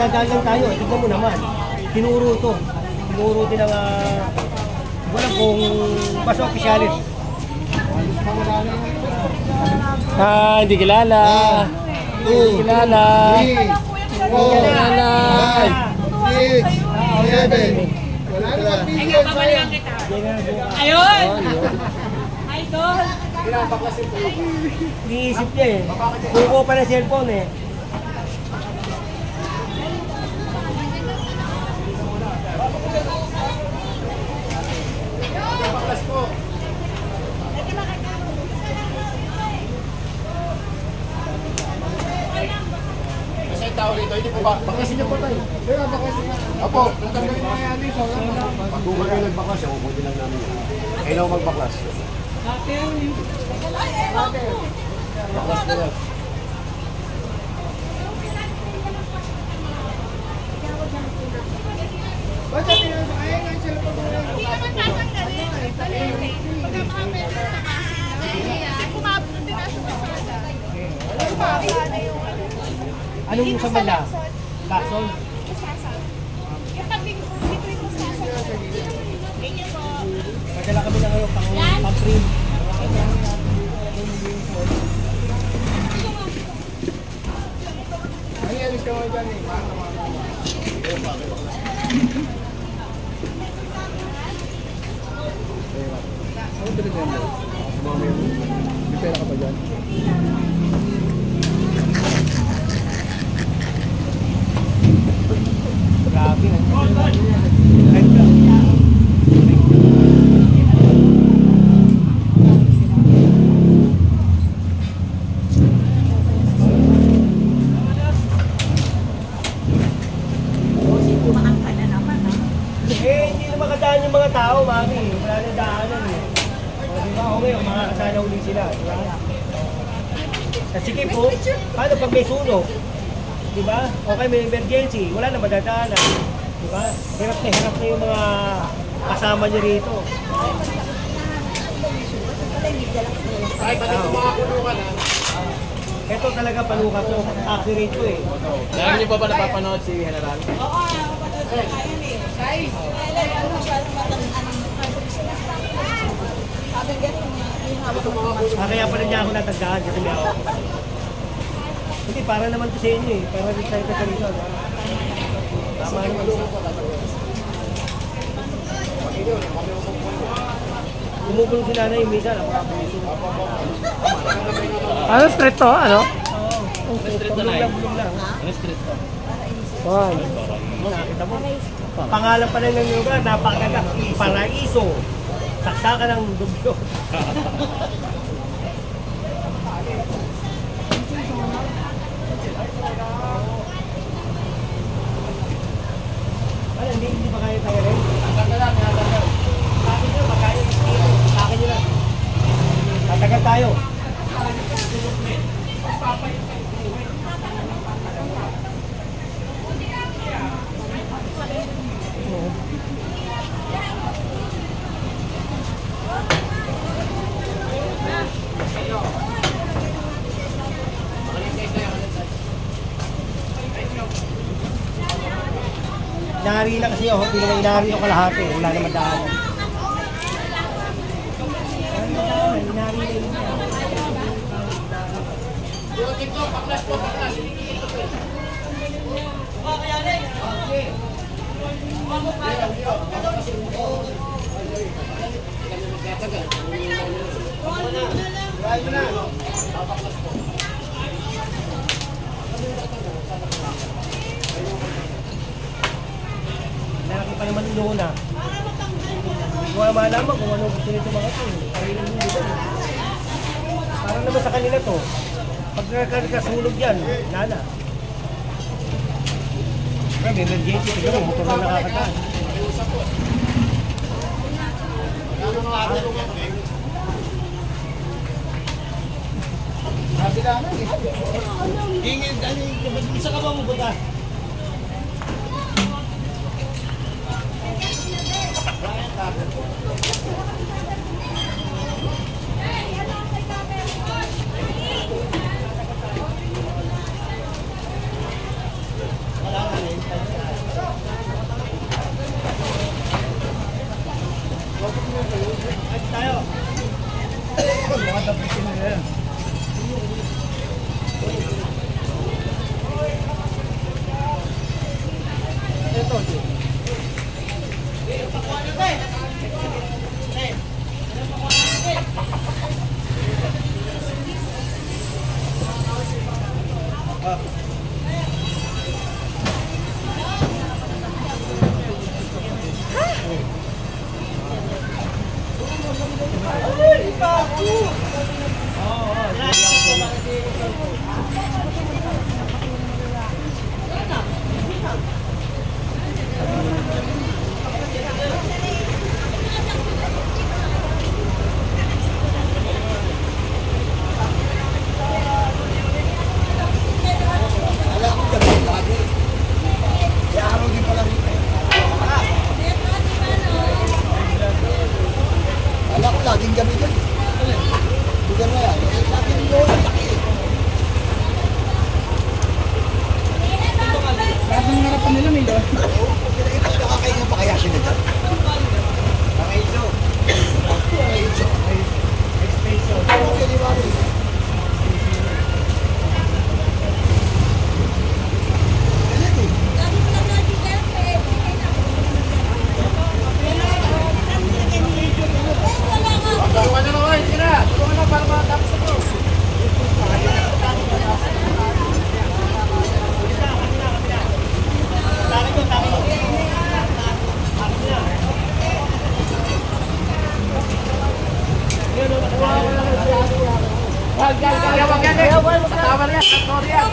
dadaan lang tayo. Tignan mo naman. Tinuro to. Tinuro din ang... wala kung basta opisyalis. Hindi kilala. Hindi kilala. Hindi kilala. 6, 7. Ayun! Idol! Iniisip niya eh. Kuko pa ng cellphone eh. Kasi yung tao rito, hindi po ba? Bakasin niyo po tayo. Kaya bakasin niyo. Apo, tatanggalin mo nga yan. Pag buka kayo nagbaklas, kukunin lang namin yan. Kailangan magbaklas. Baklas na yan. Ba't ang pinag ay ang cellphone mo? Hindi naman tatanggalin. Pagka mga pwede na kumabot ng dinasa sa sada. Anong sa banda? Lakson? Yung tabing dito yung sasal. Ganyan po. Madala kami na ngayon pang-print. Ay, alis ka mo dyan eh. Ano pinag-yan mo? Mami, may pera ka pa dyan? Grabe. Hindi na makadaan yung mga tao, mami. Wala na daanan eh. Diba? O ngayon, makakasana uli sila. Diba? Sige po, paano pag may sunog? Diba? Okay, may emergency. Wala na madadaanan. Diba? Hirap na yung mga kasama niyo rito. Ay, pati ito mga kulungan ha? Ito talaga panukat ko. Accurate ko eh. Lagi niyo pa ba napapanood si General? Oo, napapanood ko kayo eh. Guys, ano siya, sabi ganito nga, yung hawak ng Kaya pala niya ako natagdaan kasi may ako. Hindi, para naman to sa inyo eh. Para rin tayo ka rito. Tama naman. Umubulong si nanay yung misa. Ano street to? Ano? Oo. Bulong lang. Ano street to? Wow. Nakita mo? Pangalan pa rin ng lugar, napakaganda. Paraiso. Saksakan ng dubyo. Ano, hindi ba kaya tayo rin? Tatagal. Akin nyo, makaya yung tiro. Akin nyo lang. Tatagal tayo. Inari na kasi ako, pinag-inari ko kalahati. Wala naman daanan. Inari na yun. Paklas po, paklas. Lalaki pa naman noon ah. Hindi ko malaman kung ano gusto nito mga ito. Parang naman sa kanila to. Pag nakasunog yan, lala. Pero may emergency, siguro motor na nakakataan. Sabi namin eh. Ingin, isa ka ba mabuta? Wala ka rin. tayo. Mga tapitin na yan. Ito. Alam ko laging gabi dyan. Bigyan mo yan. Laging doon ang laki. Parang harapan nila may doon. Oo, nakakaingan pa kaya sila dyan. Nakaiso. Nakaiso. Expresso. Okay, di ba? Tulungan na naman, sila. Tulungan na para matapos ako. Wag yan. Tawar yan. Sorry yan.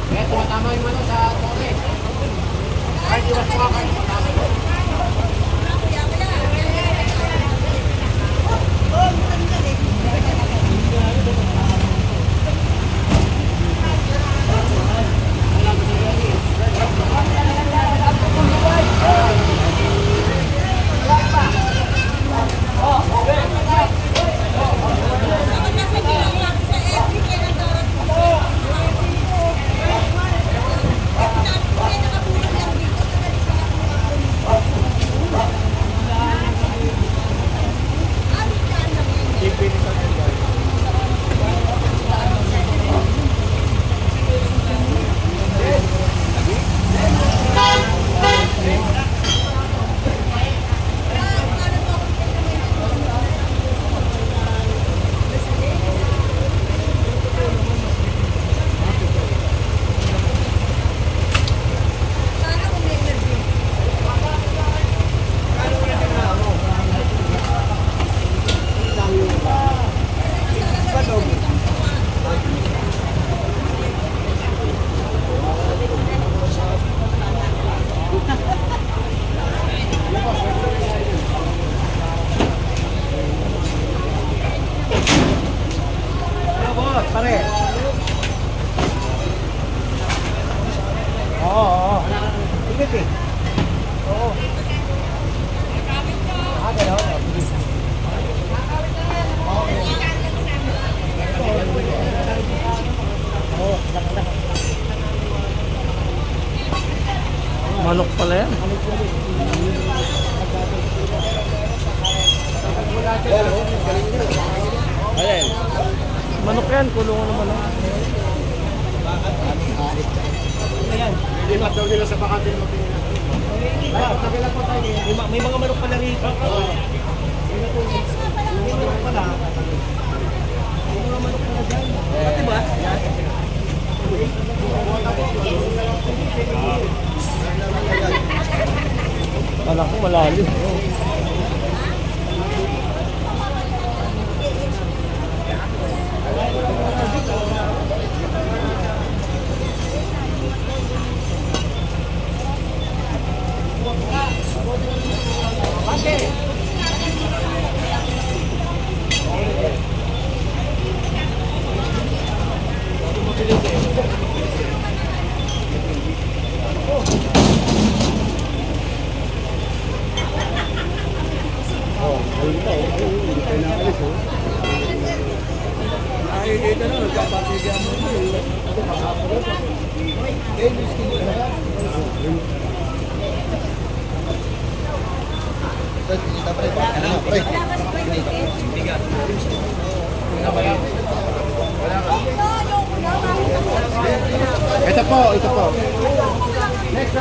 Kaya tumatama yung ano sa tore. Ay, di ba sumakay? Pare. Oo. Ikit eh. Oo. Gano'n. Manok pala yan. Alin? Manok yan, kulungan ng manok. Ayan. Hindi pa daw nila sa Makati na pinila. May mga manok pala rito. May manok pala. May mga manok pala dyan. Pati ba? Alam ko malalim. Ay, dito na, nagpapapigyan mo. Ito po, ito po. Next,